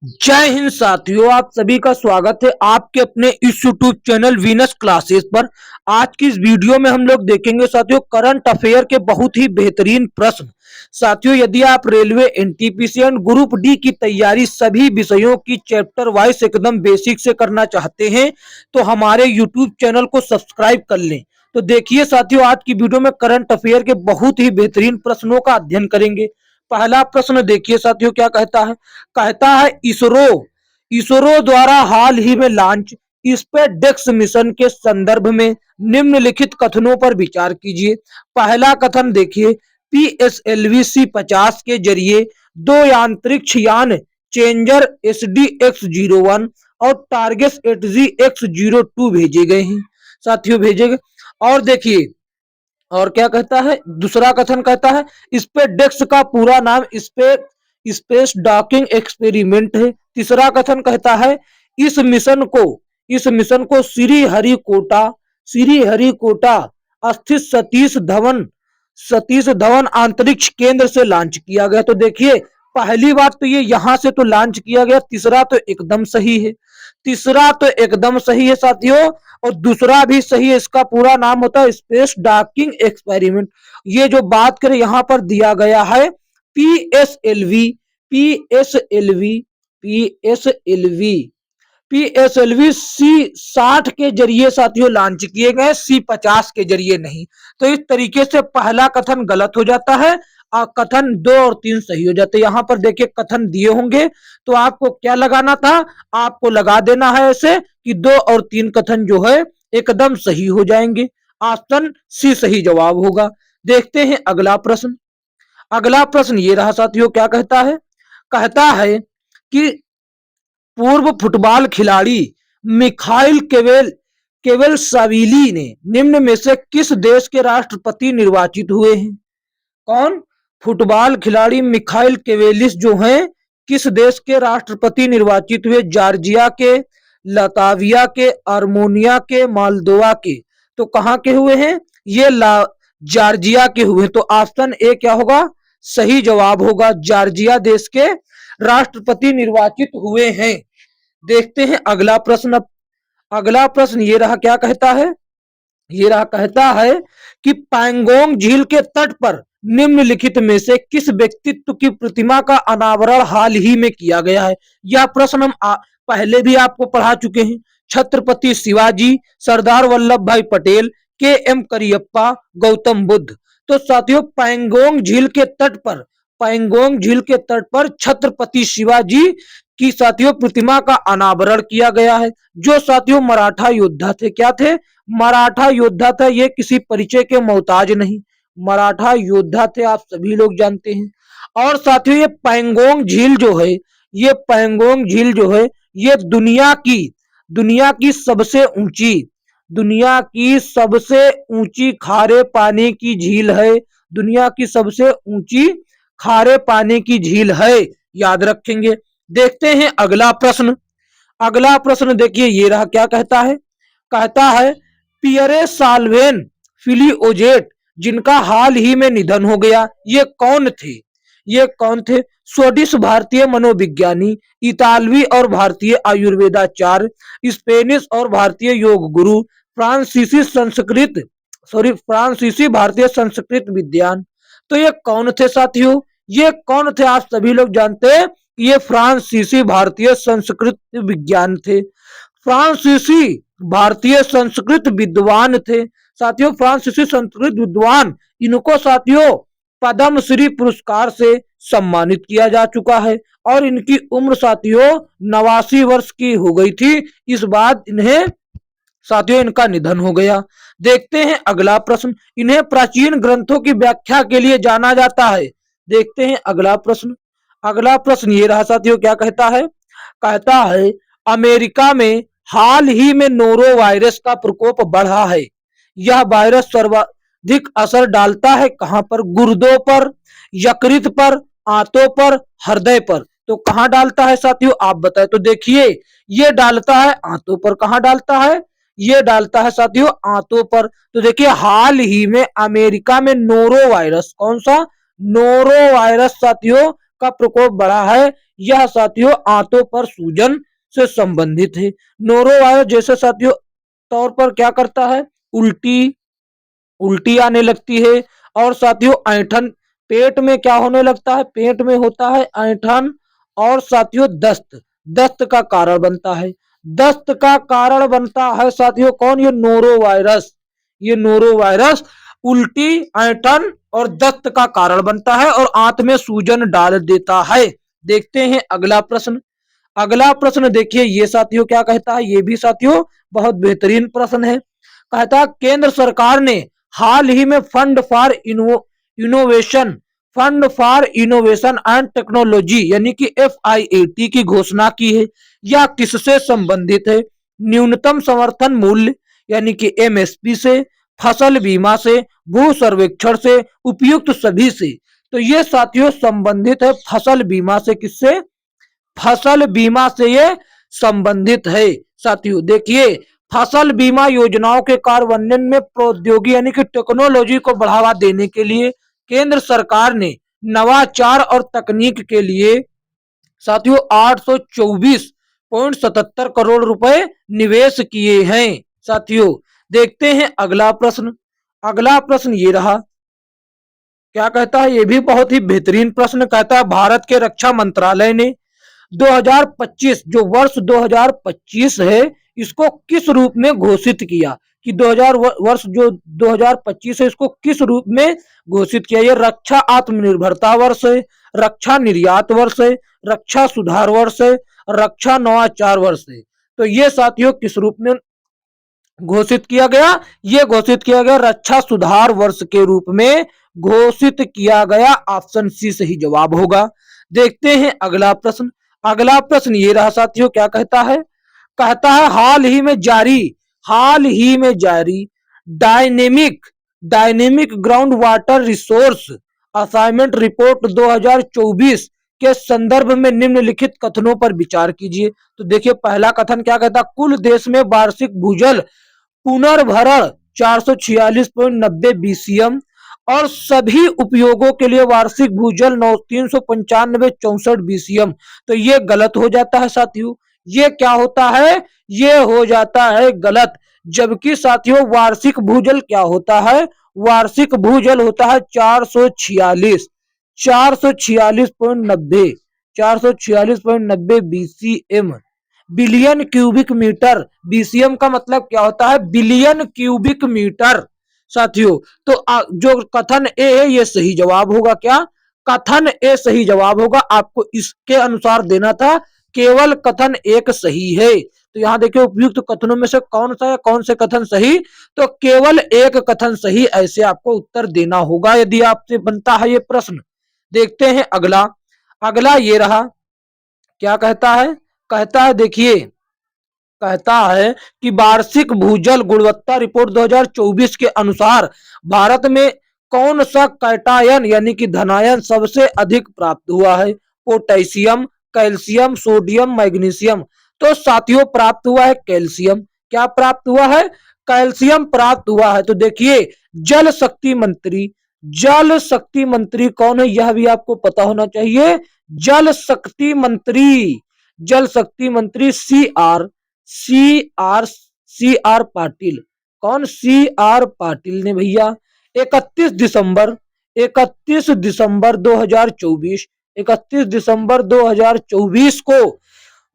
जय हिंद साथियों, आप सभी का स्वागत है आपके अपने इस यूट्यूब चैनल वीनस क्लासेस पर। आज की इस वीडियो में हम लोग देखेंगे साथियों करंट अफेयर के बहुत ही बेहतरीन प्रश्न। साथियों, यदि आप railway, NTPC and group D की तैयारी सभी विषयों की चैप्टर वाइज एकदम बेसिक से करना चाहते हैं तो हमारे यूट्यूब चैनल को सब्सक्राइब कर लें। तो देखिए साथियों, आज की वीडियो में करंट अफेयर के बहुत ही बेहतरीन प्रश्नों का अध्ययन करेंगे। पहला प्रश्न देखिए साथियों, क्या कहता है इसरो इसरो द्वारा हाल ही में लॉन्च स्पेस डेक्स मिशन के संदर्भ में निम्नलिखित कथनों पर विचार कीजिए। पहला कथन देखिए, PSLV-C50 के जरिए दो यांत्रिक्ष यान चेंजर SDX-01 और टारगेट HG-X02 भेजे गए हैं। साथियों भेजे गए। और देखिए, और क्या कहता है, दूसरा कथन कहता है स्पेस डेक्स का पूरा नाम स्पेस डॉकिंग एक्सपेरिमेंट है। तीसरा कथन कहता है इस मिशन को श्रीहरिकोटा स्थित सतीश धवन अंतरिक्ष केंद्र से लॉन्च किया गया। तो देखिए, पहली बात तो ये यहां से तो लॉन्च किया गया, तीसरा तो एकदम सही है साथियों। और दूसरा भी सही है, इसका पूरा नाम होता है स्पेस डॉकिंग एक्सपेरिमेंट। ये जो बात करें यहां पर दिया गया है PSLV PSLV PSLV PSLV C60 के जरिए साथियों लॉन्च किए गए, C50 के जरिए नहीं। तो इस तरीके से पहला कथन गलत हो जाता है और कथन 2 और 3 सही हो जाते हैं। यहां पर देखिए कथन दिए होंगे तो आपको क्या लगाना था, आपको लगा देना है ऐसे कि 2 और 3 कथन जो है एकदम सही हो जाएंगे। ऑप्शन सी सही जवाब होगा। देखते हैं अगला प्रश्न। अगला प्रश्न ये रहा साथियों, क्या कहता है कि पूर्व फुटबॉल खिलाड़ी मिखाइल केवेलसाविली ने निम्न में से किस देश के राष्ट्रपति निर्वाचित हुए हैं? कौन? फुटबॉल खिलाड़ी मिखाइल केवेलिस जो हैं किस देश के राष्ट्रपति निर्वाचित हुए? जॉर्जिया के, लताविया के, आर्मेनिया के, मोल्दोवा के। तो कहां के हुए हैं? ये जॉर्जिया के हुए। तो ऑप्शन ए क्या होगा? सही जवाब होगा। जॉर्जिया देश के राष्ट्रपति निर्वाचित हुए हैं। देखते हैं अगला प्रश्न। अगला प्रश्न ये रहा, क्या कहता है कि पैंगोंग झील के तट पर निम्नलिखित में से किस व्यक्तित्व की प्रतिमा का अनावरण हाल ही में किया गया है? यह प्रश्न हम पहले भी आपको पढ़ा चुके हैं। छत्रपति शिवाजी, सरदार वल्लभ भाई पटेल, KM करियप्पा, गौतम बुद्ध। तो साथियों पैंगोंग झील के तट पर छत्रपति शिवाजी की साथियों प्रतिमा का अनावरण किया गया है, जो साथियों मराठा योद्धा थे। क्या थे? मराठा योद्धा था। ये किसी परिचय के मोहताज नहीं, मराठा योद्धा थे, आप सभी लोग जानते हैं। और साथियों ये पैंगोंग झील जो है ये दुनिया की सबसे ऊंची खारे पानी की झील है। दुनिया की सबसे ऊंची खारे पानी की झील है, याद रखेंगे। देखते हैं अगला प्रश्न। अगला प्रश्न देखिए ये रहा, क्या कहता है पियरे साल्वेन फिलिओजेट जिनका हाल ही में निधन हो गया, ये कौन थे? स्वीडिश भारतीय मनोविज्ञानी, इतालवी और भारतीय आयुर्वेदाचार्य, स्पेनिश और भारतीय योग गुरु, फ्रांसीसी भारतीय संस्कृत विद्वान। तो ये कौन थे साथियों? ये कौन थे? आप सभी लोग जानते हैं ये फ्रांसीसी भारतीय संस्कृत विज्ञान थे, फ्रांसीसी भारतीय संस्कृत विद्वान थे। साथियों फ्रांसीसी संस्कृत विद्वान, इनको साथियों पद्मश्री पुरस्कार से सम्मानित किया जा चुका है और इनकी उम्र साथियों 89 वर्ष की हो गई थी। इस बार इनका निधन हो गया। देखते हैं अगला प्रश्न। इन्हें प्राचीन ग्रंथों की व्याख्या के लिए जाना जाता है। देखते हैं अगला प्रश्न। अगला प्रश्न ये रहा साथियों, क्या कहता है अमेरिका में हाल ही में नोरो वायरस का प्रकोप बढ़ा है। यह वायरस सर्वाधिक असर डालता है कहां पर? गुर्दों पर, यकृत पर, आंतों पर, हृदय पर। तो कहां डालता है साथियों, आप बताएं। तो देखिए ये डालता है आंतों पर। कहां डालता है? ये डालता है साथियों आंतों पर। तो देखिए हाल ही में अमेरिका में नोरो वायरस, कौन सा? नोरो वायरस साथियों का प्रकोप बढ़ा है, यह साथियों आंतों पर सूजन से संबंधित है। नोरो वायरस जैसे साथियों तौर पर क्या करता है, उल्टी उल्टी आने लगती है, और साथियों ऐंठन, पेट में क्या होने लगता है, पेट में होता है ऐंठन, और साथियों दस्त, दस्त का कारण बनता है। दस्त का कारण बनता है साथियों कौन, ये नोरो वायरस। ये नोरो वायरस उल्टी, ऐंठन और दस्त का कारण बनता है और आंत में सूजन डाल देता है। देखते हैं अगला प्रश्न। अगला प्रश्न देखिए, ये साथियों क्या कहता है, ये भी साथियों बहुत बेहतरीन प्रश्न है। कहता है केंद्र सरकार ने हाल ही में innovation fund for innovation and technology यानी कि FIAT की घोषणा की है। यह किससे संबंधित है, न्यूनतम समर्थन मूल्य यानी कि MSP से, फसल बीमा से, भू सर्वेक्षण से, उपयुक्त सभी से। तो ये साथियों संबंधित है फसल बीमा से। किससे, फसल बीमा से ये संबंधित है। साथियों देखिए, फसल बीमा योजनाओं के कार्यान्वयन में प्रौद्योगिकी यानी कि टेक्नोलॉजी को बढ़ावा देने के लिए केंद्र सरकार ने नवाचार और तकनीक के लिए साथियों 824.77 करोड़ रुपए निवेश किए हैं। साथियों देखते हैं अगला प्रश्न। अगला प्रश्न ये रहा, क्या कहता है, ये भी बहुत ही बेहतरीन प्रश्न। कहता है भारत के रक्षा मंत्रालय ने 2025 जो वर्ष 2025 है इसको किस रूप में घोषित किया, कि 2000 वर्ष जो 2025 है इसको किस रूप में घोषित किया। ये रक्षा आत्मनिर्भरता वर्ष है, रक्षा निर्यात वर्ष है, रक्षा सुधार वर्ष है, रक्षा नवाचार वर्ष है। तो ये साथियों किस रूप में घोषित किया गया, ये घोषित किया गया रक्षा सुधार वर्ष के रूप में घोषित किया गया। ऑप्शन सी सही जवाब होगा। देखते हैं अगला प्रश्न। अगला प्रश्न ये रहा साथियों, क्या कहता है, कहता है हाल ही में जारी dynamic dynamic ground water resource assignment report 2024 के संदर्भ में निम्नलिखित कथनों पर विचार कीजिए। तो देखिए पहला कथन क्या कहता, कुल देश में वार्षिक भूजल पुनर्भरण 446.90 BCM और सभी उपयोगों के लिए वार्षिक भूजल 395.64 BCM। तो ये गलत हो जाता है साथियों, ये क्या होता है, ये हो जाता है गलत। जबकि साथियों वार्षिक भूजल क्या होता है, वार्षिक भूजल होता है 446.90 BCM, billion cubic metre. BCM का मतलब क्या होता है, बिलियन क्यूबिक मीटर। साथियों तो जो कथन ए है ये सही जवाब होगा। क्या, कथन ए सही जवाब होगा। आपको इसके अनुसार देना था, केवल कथन एक सही है। तो यहां देखिए उपयुक्त कथनों में से कौन सा है, कौन से कथन सही, तो केवल एक कथन सही, ऐसे आपको उत्तर देना होगा यदि आपसे बनता है ये प्रश्न। देखते हैं अगला। अगला ये रहा, क्या कहता है, कहता है देखिए, कहता है कि वार्षिक भूजल गुणवत्ता रिपोर्ट 2024 के अनुसार भारत में कौन सा कैटायन यानी कि धनायन सबसे अधिक प्राप्त हुआ है, पोटेशियम, कैल्शियम, सोडियम, मैग्नीशियम। तो साथियों प्राप्त हुआ है कैल्शियम। क्या प्राप्त हुआ है, कैल्शियम प्राप्त हुआ है। तो देखिए जल शक्ति मंत्री, जल शक्ति मंत्री कौन है यह भी आपको पता होना चाहिए। जल शक्ति मंत्री, जल शक्ति मंत्री सी आर पाटिल। कौन, CR पाटिल ने भैया 31 दिसंबर 2024 को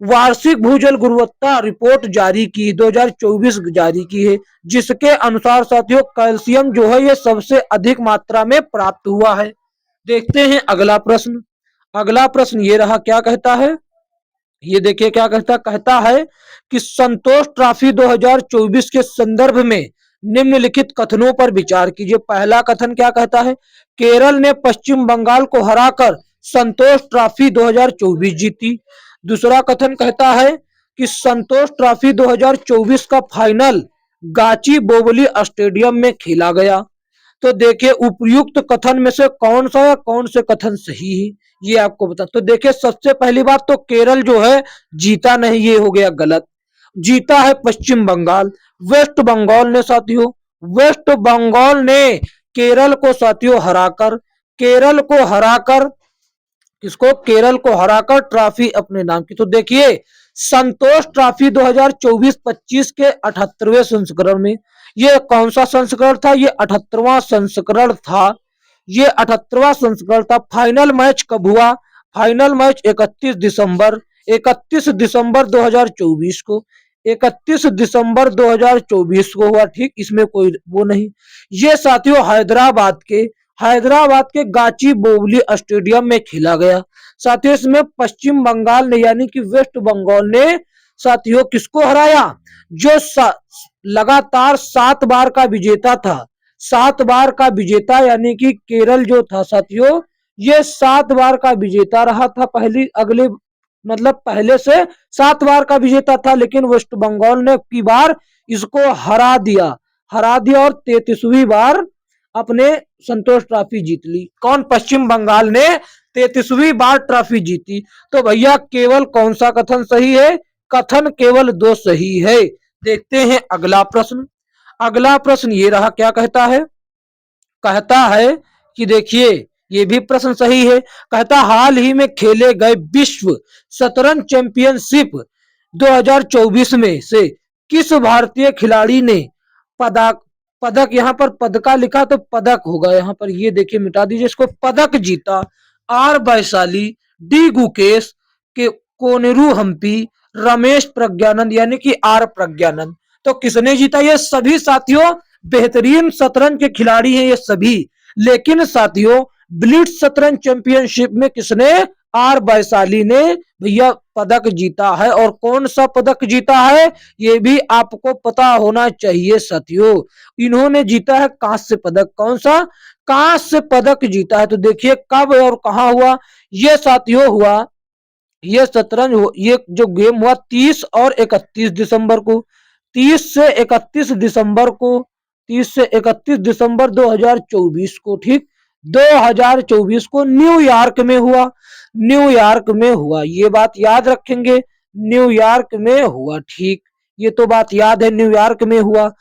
वार्षिक भूजल गुणवत्ता रिपोर्ट जारी की, 2024 जारी की है, जिसके अनुसार साथियों कैल्शियम जो है ये सबसे अधिक मात्रा में प्राप्त हुआ है। देखते हैं अगला प्रश्न। अगला प्रश्न ये रहा, क्या कहता है, ये देखिए क्या कहता है कि संतोष ट्रॉफी 2024 के संदर्भ में निम्नलिखित कथनों पर विचार कीजिए। पहला कथन क्या कहता है, केरल ने पश्चिम बंगाल को हराकर संतोष ट्रॉफी 2024 जीती। दूसरा कथन कहता है कि संतोष ट्रॉफी 2024 का फाइनल गाची बोवली स्टेडियम में खेला गया। तो देखिए उपयुक्त कथन में से कौन सा या कौन से कथन सही है ये आपको बता। तो देखिए सबसे पहली बात तो केरल जो है जीता नहीं, ये हो गया गलत। जीता है पश्चिम बंगाल, वेस्ट बंगाल ने साथियों, वेस्ट बंगाल ने केरल को साथियों हराकर, केरल को हराकर किसको? केरल को हराकर ट्रॉफी अपने नाम की। तो देखिए संतोष ट्रॉफी 2024-25 के 78वें संस्करण में, ये कौन सा संस्करण था? ये 78वां संस्करण था। ये 78वां संस्करण था। फाइनल मैच कब हुआ? फाइनल मैच 31 दिसंबर 2024 को, 31 दिसंबर 2024 को हुआ। ठीक, इसमें कोई वो नहीं। ये साथियों हैदराबाद के गाची बोवली स्टेडियम में खेला गया। साथियों इसमें पश्चिम बंगाल ने यानी कि वेस्ट बंगाल ने साथियों किसको हराया? जो लगातार 7 बार का विजेता था, 7 बार का विजेता यानी कि केरल जो था साथियों, ये 7 बार का विजेता रहा था। पहले से 7 बार का विजेता था, लेकिन वेस्ट बंगाल ने की बार इसको हरा दिया और 33वीं बार अपने संतोष ट्रॉफी जीत ली। कौन? पश्चिम बंगाल ने 33वीं बार ट्रॉफी जीती। तो भैया केवल कौन सा कथन सही है? कथन केवल 2 सही है। देखते हैं अगला प्रश्न। अगला प्रश्न ये रहा, क्या कहता है? कहता है कि देखिए ये भी प्रश्न सही है। कहता हाल ही में खेले गए विश्व शतरंज चैंपियनशिप 2024 में से किस भारतीय खिलाड़ी ने पदक पदक यहाँ पर पदका लिखा तो पदक होगा यहाँ पर, ये देखिए मिटा दीजिए इसको, पदक जीता? आर वैशाली, डी गुकेश, के कोनेरू हम्पी, रमेश प्रज्ञानंद यानी कि आर प्रज्ञानंद। तो किसने जीता? ये सभी साथियों बेहतरीन शतरंज के खिलाड़ी हैं ये सभी, लेकिन साथियों ब्लिट्ज शतरंज चैंपियनशिप में किसने? आर वैशाली ने भैया पदक जीता है। और कौन सा पदक जीता है ये भी आपको पता होना चाहिए साथियों। इन्होंने जीता है कांस्य पदक। कौन सा? कांस्य पदक जीता है। तो देखिए कब और कहां हुआ ये साथियों हुआ? ये जो गेम हुआ 30 और 31 दिसंबर को, 30 से 31 दिसंबर को, 30 से 31 दिसंबर 2024 को। ठीक, 2024 को न्यूयॉर्क में हुआ। न्यूयॉर्क में हुआ, ये बात याद रखेंगे, न्यूयॉर्क में हुआ। ठीक, ये तो बात याद है, न्यूयॉर्क में हुआ।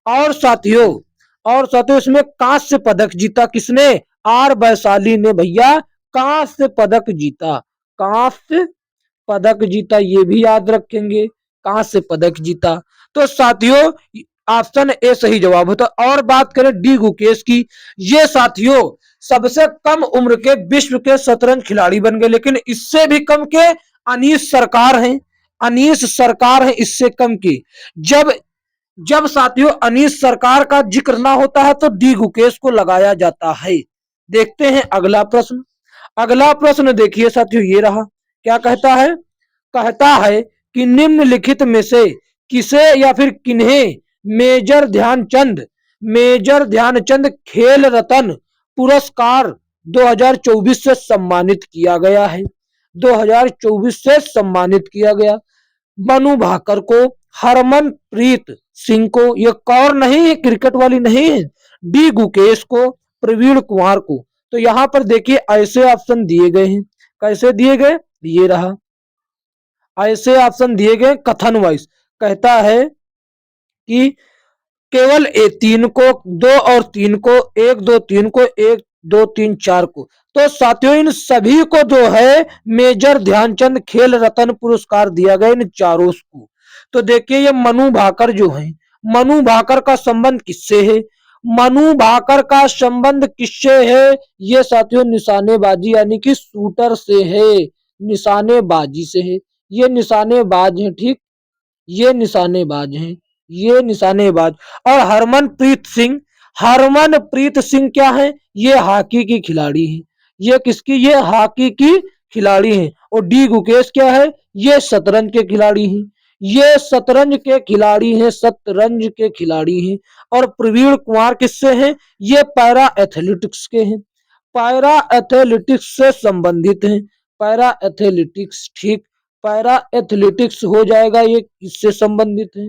और साथियों इसमें कांस्य पदक जीता किसने? आर वैशाली ने भैया कांस्य पदक जीता। कांस्य पदक जीता, ये भी याद रखेंगे, कांस्य पदक जीता। तो साथियों ऑप्शन ए सही जवाब होता। और बात करें डी गुकेश की, ये साथियों सबसे कम उम्र के विश्व के शतरंज खिलाड़ी बन गए, लेकिन इससे भी कम के अनीश सरकार हैं। अनीश सरकार है इससे कम की। जब जब साथियों अनीश सरकार का जिक्र ना होता है तो डी गुकेश को लगाया जाता है। देखते हैं अगला प्रश्न। अगला प्रश्न देखिए साथियों ये रहा, क्या कहता है? कहता है कि निम्नलिखित में से किसे या फिर किन्हें मेजर ध्यानचंद खेल रत्न पुरस्कार 2024 से सम्मानित किया गया है। 2024 से सम्मानित किया गया। मनु भाकर को, हरमनप्रीत सिंह को, ये कौर नहीं है, क्रिकेट वाली नहीं है, डी गुकेश को, प्रवीण कुमार को। तो यहां पर देखिए ऐसे ऑप्शन दिए गए हैं। कैसे दिए गए? ये रहा, ऐसे ऑप्शन दिए गए कथन वाइज। कहता है कि केवल तीन को, 2 और 3 को, 1 2 3 को, 1 2 3 4 को। तो साथियों इन सभी को जो है मेजर ध्यानचंद खेल रत्न पुरस्कार दिया गया इन चारों को। तो देखिए ये मनु भाकर जो है, मनु भाकर का संबंध किससे है? मनु भाकर का संबंध किससे है? ये साथियों निशानेबाजी यानी कि शूटर से है, निशानेबाजी से है। ये निशानेबाज है। ठीक, ये निशानेबाज हैं, ये निशानेबाज। और हरमनप्रीत सिंह क्या है? ये हॉकी की खिलाड़ी है। ये किसकी? ये हॉकी की खिलाड़ी हैं। और डी गुकेश क्या है? ये शतरंज के खिलाड़ी हैं। ये शतरंज के खिलाड़ी हैं, शतरंज के खिलाड़ी हैं। और प्रवीण कुमार किससे हैं? ये पैरा एथलेटिक्स के हैं, पैरा एथलेटिक्स से संबंधित हैं, पैरा एथलेटिक्स। ठीक, पैरा एथलेटिक्स हो जाएगा, ये इससे संबंधित है।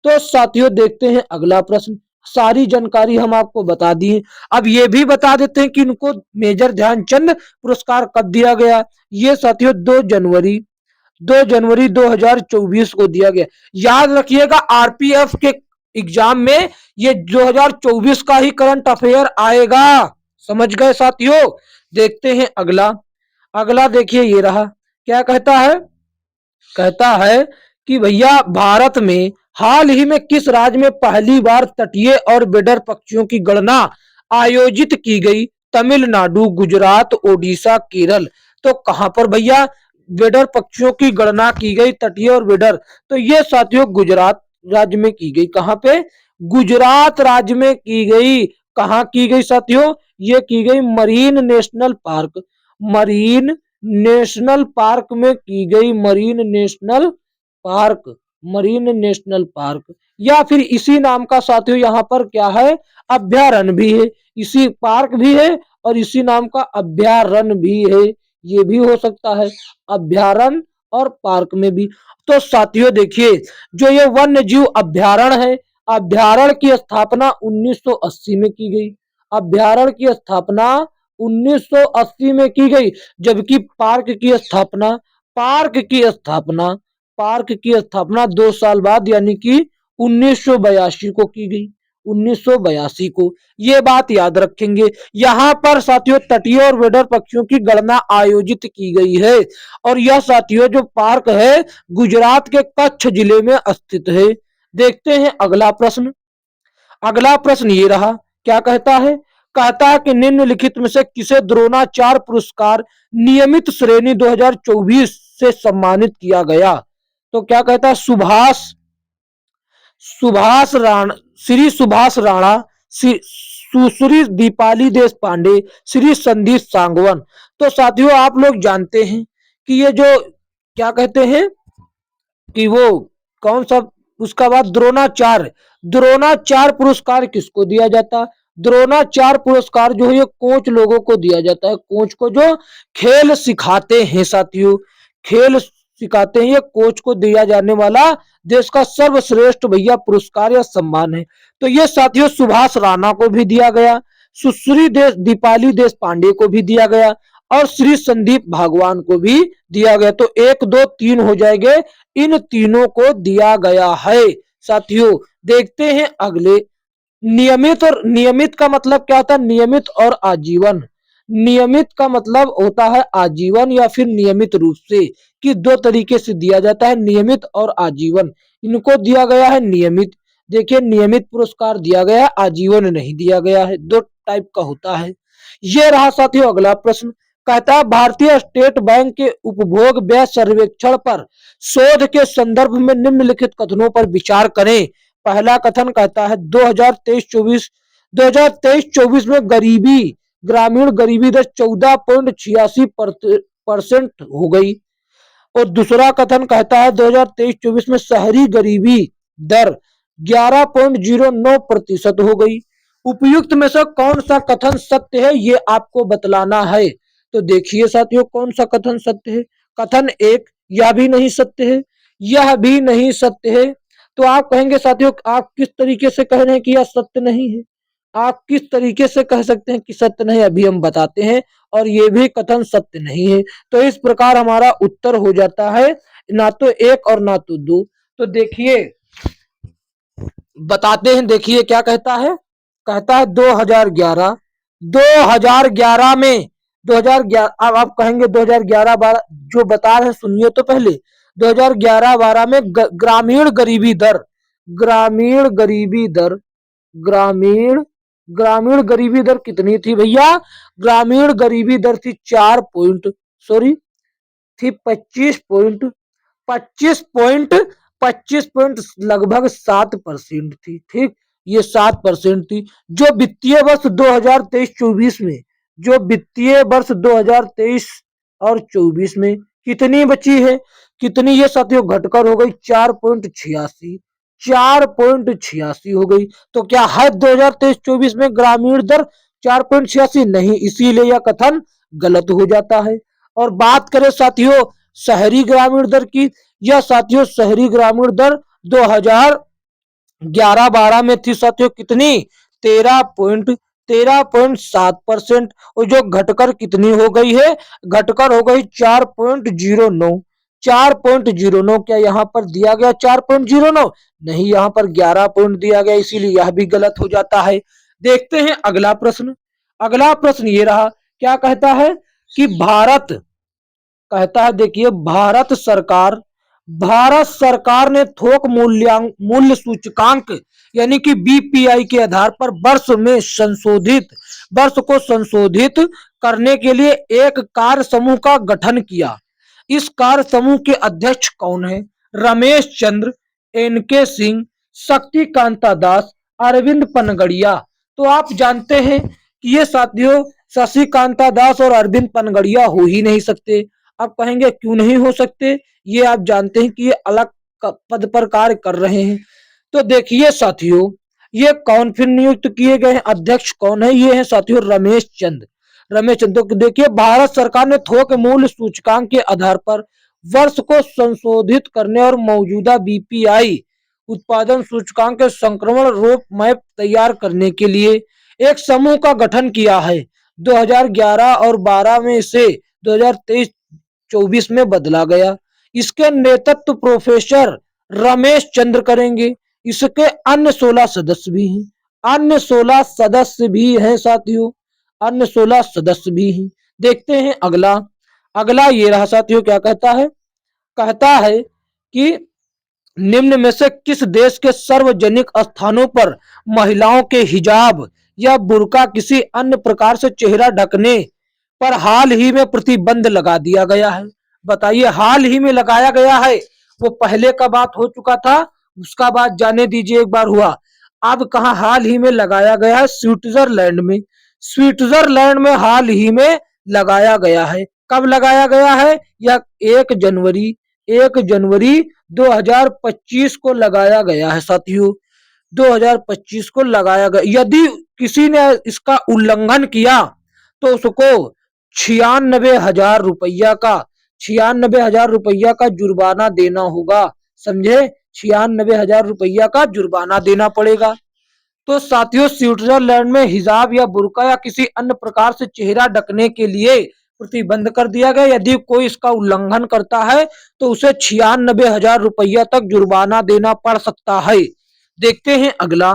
तो साथियों देखते हैं अगला प्रश्न। सारी जानकारी हम आपको बता दी है। अब ये भी बता देते हैं कि इनको मेजर ध्यानचंद पुरस्कार कब दिया गया। ये साथियों 2 जनवरी 2024 को दिया गया। याद रखिएगा आरपीएफ के एग्जाम में ये 2024 का ही करंट अफेयर आएगा। समझ गए साथियों? देखते हैं अगला। अगला देखिए ये रहा, क्या कहता है, कहता है कि भैया भारत में हाल ही में किस राज्य में पहली बार तटीय और बेडर पक्षियों की गणना आयोजित की गई? तमिलनाडु, गुजरात, ओडिशा, केरल। तो कहां पर भैया बेडर पक्षियों की गणना की गई, तटीय और बेडर? तो ये साथियों गुजरात राज्य में की गई। कहां पे? गुजरात राज्य में की गई। कहां की गई साथियों? ये की गई marine national park, marine national park में की गई। Marine national park, marine national park, या फिर इसी नाम का साथियों यहाँ पर क्या है, अभ्यारण्य भी है। इसी पार्क भी है और इसी नाम का अभ्यारण्य भी है, ये भी हो सकता है, अभ्यारण्य और पार्क में भी। तो साथियों देखिए, जो ये वन्य जीव अभ्यारण्य है, अभ्यारण्य की स्थापना 1980 में की गई। अभ्यारण्य की स्थापना 1980 में की गई, जबकि पार्क की स्थापना, पार्क की स्थापना, पार्क की स्थापना 2 साल बाद यानी कि 1982 को की गई। 1982 को, ये बात याद रखेंगे। यहाँ पर साथियों तटीय और वेडर पक्षियों की गणना आयोजित की गई है और यह साथियों जो पार्क है गुजरात के कच्छ जिले में स्थित है। देखते हैं अगला प्रश्न। अगला प्रश्न ये रहा, क्या कहता है, कहता है कि निम्नलिखित में से किसे द्रोणाचार्य पुरस्कार नियमित श्रेणी 2024 से सम्मानित किया गया? तो क्या कहता है, सुभाष, सुभाष राणा, श्री सुभाष राणा, सुश्री दीपाली देश पांडे, श्री संदीप सांगवान। तो साथियों आप लोग जानते हैं कि ये जो क्या कहते हैं कि वो कौन सा, उसका बाद द्रोणाचार्य, द्रोणाचार्य पुरस्कार किसको दिया जाता? द्रोणाचार्य पुरस्कार जो है ये कोच लोगों को दिया जाता है, कोच को जो खेल सिखाते हैं साथियों, खेल सिखाते हैं, ये कोच को दिया जाने वाला देश का सर्वश्रेष्ठ भैया पुरस्कार या सम्मान है। तो ये साथियों सुभाष राणा को भी दिया गया, सुश्री देश दीपाली देश पांडे को भी दिया गया और श्री संदीप भागवान को भी दिया गया। तो 1 2 3 हो जाएंगे, इन तीनों को दिया गया है साथियों। देखते हैं अगले, नियमित, और नियमित का मतलब क्या होता है, नियमित और आजीवन। नियमित का मतलब होता है आजीवन या फिर नियमित रूप से, कि दो तरीके से दिया जाता है, नियमित और आजीवन। इनको दिया गया है नियमित। देखिए नियमित पुरस्कार दिया गया है, आजीवन नहीं दिया गया है, दो टाइप का होता है। ये रहा साथियों अगला प्रश्न, कहता है भारतीय स्टेट बैंक के उपभोग व्यय सर्वेक्षण पर शोध के संदर्भ में निम्नलिखित कथनों पर विचार करें। पहला कथन कहता है 2023-24 में गरीबी, ग्रामीण गरीबी दर 14.86% हो गई। और दूसरा कथन कहता है 2023-24 में शहरी गरीबी दर 11.09% हो गई। उपयुक्त में से कौन सा कथन सत्य है ये आपको बतलाना है। तो देखिए साथियों कौन सा कथन सत्य है। कथन एक, यह भी नहीं सत्य है, यह भी नहीं सत्य है। तो आप कहेंगे साथियों आप किस तरीके से कह रहे हैं कि यह सत्य नहीं है, आप किस तरीके से कह सकते हैं कि सत्य नहीं, अभी हम बताते हैं। और ये भी कथन सत्य नहीं है। तो इस प्रकार हमारा उत्तर हो जाता है ना तो 1 और ना तो 2। तो देखिए बताते हैं, देखिए क्या कहता है, कहता है 2011, 2011 में, 2011, अब आप कहेंगे 2011-12 जो बता रहे हैं सुनिए तो पहले। 2011-12 में ग्रामीण गरीबी दर, ग्रामीण गरीबी दर, ग्रामीण ग्रामीण गरीबी दर कितनी थी भैया? ग्रामीण गरीबी दर थी 4 पॉइंट, सॉरी थी 25 पॉइंट लगभग 7% थी। ठीक, ये 7% थी। जो वित्तीय वर्ष 2023-24 में, जो वित्तीय वर्ष 2023 और 24 में कितनी बची है, कितनी ये साथियों घटकर हो गई 4.86, 4.86 हो गई। तो क्या है 2023-24 में ग्रामीण दर 4.86? नहीं, इसीलिए यह कथन गलत हो जाता है। और बात करें साथियों शहरी ग्रामीण दर की, यह साथियों शहरी ग्रामीण दर 2011-12 में थी साथियों कितनी? 13.7%। और जो घटकर कितनी हो गई है, घटकर हो गई 4.09, 4.09। क्या यहाँ पर दिया गया 4.09? नहीं, यहाँ पर 11 पॉइंट दिया गया, इसीलिए यह भी गलत हो जाता है। देखते हैं अगला प्रश्न। अगला प्रश्न ये रहा, क्या कहता है कि भारत कहता है देखिए, भारत सरकार ने थोक मूल्य सूचकांक यानी कि बीपीआई के आधार पर वर्ष को संशोधित करने के लिए एक कार्य समूह का गठन किया। इस कार्य समूह के अध्यक्ष कौन है? रमेश चंद्र, एनके सिंह, शक्ति कांता दास, अरविंद पनगड़िया। तो आप जानते हैं कि ये साथियों शशि कांता दास और अरविंद पनगड़िया हो ही नहीं सकते। आप कहेंगे क्यों नहीं हो सकते? ये आप जानते हैं कि ये अलग पद पर कार्य कर रहे हैं। तो देखिए साथियों, ये कौन फिर नियुक्त किए गए हैं? अध्यक्ष कौन है? ये है साथियों रमेश चंद्र। तो देखिए, भारत सरकार ने थोक मूल्य सूचकांक के आधार पर वर्ष को संशोधित करने और मौजूदा बीपीआई उत्पादन सूचकांक के संक्रमण रोड मैप तैयार करने के लिए एक समूह का गठन किया है। 2011 और 12 में इसे 2023-24 में बदला गया। इसके नेतृत्व प्रोफेसर रमेश चंद्र करेंगे। इसके अन्य 16 सदस्य भी हैं। साथियों, अन्य 16 सदस्य भी हैं। देखते हैं अगला। अगला ये रहा साथियों, क्या कहता है? कहता है कि निम्न में से किस देश के सार्वजनिक स्थानों पर महिलाओं के हिजाब या बुर्का किसी अन्य प्रकार से चेहरा ढकने पर हाल ही में प्रतिबंध लगा दिया गया है? बताइए, हाल ही में लगाया गया है, वो पहले का बात हो चुका था, उसका बात जाने दीजिए एक बार हुआ। अब कहा हाल ही में लगाया गया है? स्विट्जरलैंड में हाल ही में लगाया गया है। कब लगाया गया है? या 1 जनवरी 2025 को लगाया गया है साथियों। 2025 को लगाया गया। यदि किसी ने इसका उल्लंघन किया तो उसको 96,000 रुपया का जुर्माना देना होगा। समझे? 96,000 रुपया का जुर्माना देना पड़ेगा। तो साथियों, स्विट्जरलैंड में हिजाब या बुर्का या किसी अन्य प्रकार से चेहरा ढकने के लिए प्रतिबंध कर दिया गया। यदि कोई इसका उल्लंघन करता है तो उसे 96,000 रुपया तक जुर्माना देना पड़ सकता है। देखते हैं अगला।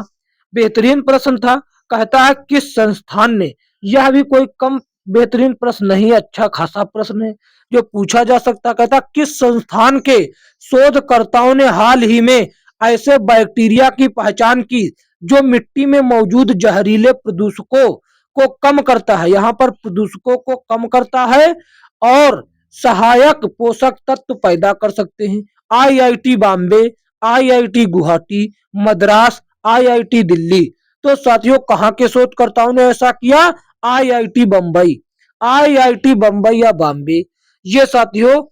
बेहतरीन प्रश्न था। कहता है किस संस्थान ने, यह भी कोई कम बेहतरीन प्रश्न नहीं, अच्छा खासा प्रश्न है जो पूछा जा सकता। कहता किस संस्थान के शोधकर्ताओं ने हाल ही में ऐसे बैक्टीरिया की पहचान की जो मिट्टी में मौजूद जहरीले प्रदूषकों को कम करता है। यहाँ पर प्रदूषकों को कम करता है और सहायक पोषक तत्व पैदा कर सकते हैं। IIT Bombay, IIT Guwahati, Madras, IIT Delhi. तो साथियों, कहाँ के शोधकर्ताओं ने ऐसा किया? आईआईटी बम्बई या बॉम्बे। ये साथियों,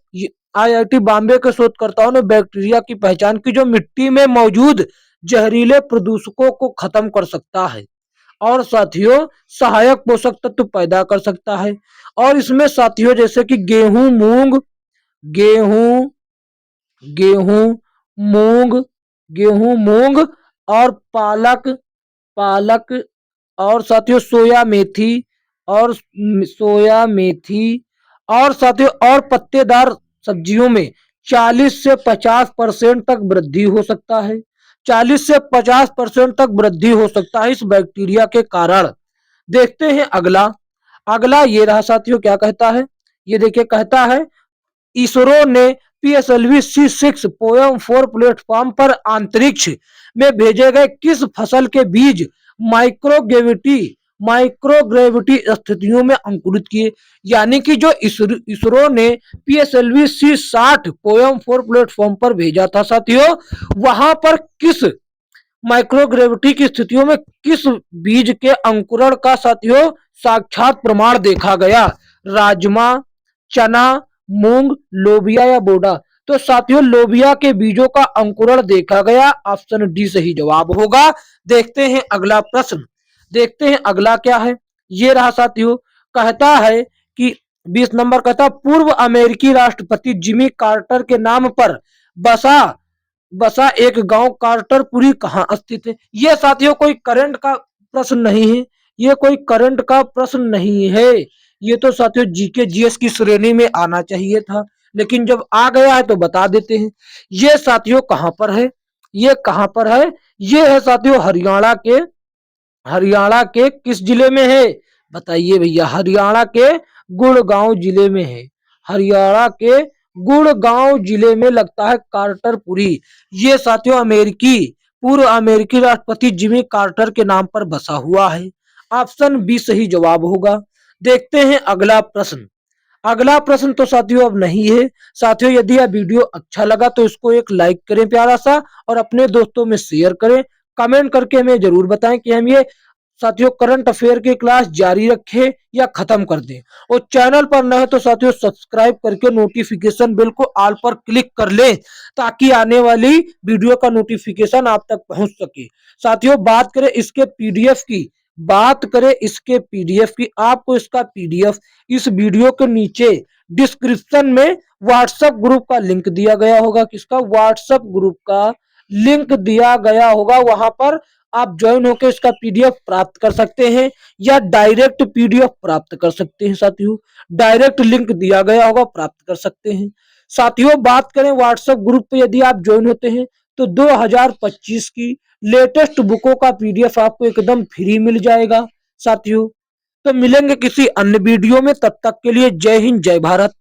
आईआईटी बॉम्बे के शोधकर्ताओं ने बैक्टीरिया की पहचान की जो मिट्टी में मौजूद जहरीले प्रदूषकों को खत्म कर सकता है और साथियों सहायक पोषक तत्व पैदा कर सकता है। और इसमें साथियों जैसे कि गेहूं, मूंग और पालक और साथियों सोया मेथी और साथियों और पत्तेदार सब्जियों में 40 से 50% तक वृद्धि हो सकता है। 40 से 50% तक वृद्धि हो सकता है इस बैक्टीरिया के कारण। देखते हैं अगला ये रहा साथियों, क्या कहता है? ये देखिए, कहता है इसरो ने पीएसएलवी C6 पोयम 4 प्लेटफॉर्म पर अंतरिक्ष में भेजे गए किस फसल के बीज माइक्रोग्रेविटी स्थितियों में अंकुरित किए। यानी कि जो इसरो ने पीएसएलवी C60 पोयम 4 प्लेटफॉर्म पर भेजा था साथियों, वहां पर किस माइक्रोग्रेविटी की स्थितियों में किस बीज के अंकुरण का साथियों साक्षात प्रमाण देखा गया? राजमा, चना, मूंग, लोबिया या बोडा। तो साथियों लोबिया के बीजों का अंकुरण देखा गया। ऑप्शन डी सही जवाब होगा। देखते हैं अगला प्रश्न। देखते हैं अगला क्या है। ये रहा साथियों, कहता है कि 20 नंबर कहता पूर्व अमेरिकी राष्ट्रपति जिमी कार्टर के नाम पर बसा एक गांव कार्टरपुरी कहाँ स्थित है? ये साथियों कोई करंट का प्रश्न नहीं है। ये तो साथियों जीके जीएस की श्रेणी में आना चाहिए था, लेकिन जब आ गया है तो बता देते हैं। ये साथियों कहां पर है? ये है साथियों हरियाणा के किस जिले में है? बताइए भैया। हरियाणा के गुड़गांव जिले में है। हरियाणा के गुड़गांव जिले में लगता है कार्टरपुरी। ये साथियों पूर्व अमेरिकी राष्ट्रपति जिमी कार्टर के नाम पर बसा हुआ है। ऑप्शन बी सही जवाब होगा। देखते हैं अगला प्रश्न। अगला प्रश्न तो साथियों अब नहीं है। साथियों यदि यह वीडियो अच्छा लगा तो इसको एक लाइक करें प्यारा सा, और अपने दोस्तों में शेयर करें। कमेंट करके हमें जरूर बताएं कि हम ये साथियों करंट अफेयर की क्लास जारी रखें या खत्म कर दें। और चैनल पर नए तो साथियों सब्सक्राइब करके नोटिफिकेशन बेल को ऑल पर क्लिक कर लें, ताकि आने वाली वीडियो का नोटिफिकेशन आप तक पहुंच सके। साथियों बात करें इसके पीडीएफ की, आपको इसका पीडीएफ इस वीडियो के नीचे डिस्क्रिप्शन में व्हाट्सएप ग्रुप का लिंक दिया गया होगा। किसका? व्हाट्सएप ग्रुप का लिंक दिया गया होगा। वहां पर आप ज्वाइन होकर इसका पीडीएफ प्राप्त कर सकते हैं, या डायरेक्ट पीडीएफ प्राप्त कर सकते हैं। साथियों डायरेक्ट लिंक दिया गया होगा, प्राप्त कर सकते हैं। साथियों बात करें व्हाट्सएप ग्रुप पे यदि आप ज्वाइन होते हैं तो 2025 की लेटेस्ट बुकों का पीडीएफ आपको एकदम फ्री मिल जाएगा। साथियों तो मिलेंगे किसी अन्य वीडियो में, तब तक के लिए जय हिंद जय भारत।